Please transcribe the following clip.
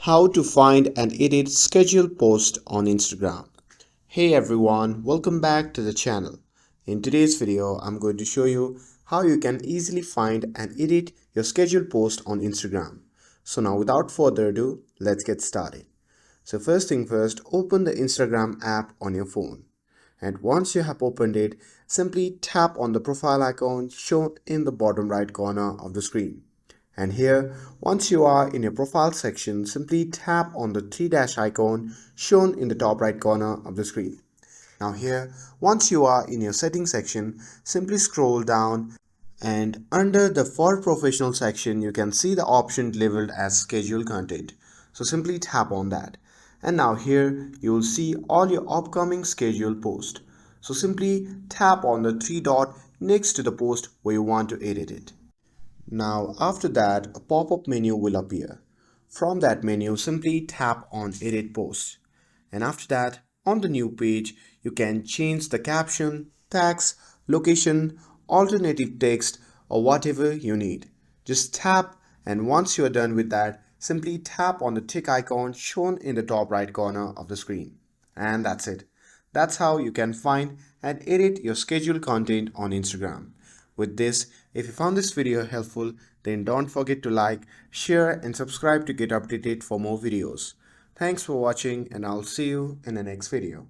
How to find and edit scheduled post on Instagram. Hey everyone, welcome back to the channel. In today's video, I'm going to show you how you can easily find and edit your scheduled post on Instagram. So now without further ado, let's get started. So first thing first, open the Instagram app on your phone. And once you have opened it, simply tap on the profile icon shown in the bottom right corner of the screen. And here, once you are in your profile section, simply tap on the three dash icon shown in the top right corner of the screen. Now here, once you are in your settings section, simply scroll down and under the For Professional section, you can see the option labeled as Scheduled Content. So simply tap on that. And now here, you will see all your upcoming scheduled posts. So simply tap on the three dot next to the post where you want to edit it. Now after that, a pop-up menu will appear. From that menu, simply tap on Edit Post. And after that, on the new page, you can change the caption, tags, location, alternative text, or whatever you need. Just tap, and once you are done with that, simply tap on the tick icon shown in the top right corner of the screen. And that's it. That's how you can find and edit your scheduled content on Instagram. With this, if you found this video helpful, then don't forget to like, share and subscribe to get updated for more videos. Thanks for watching and I'll see you in the next video.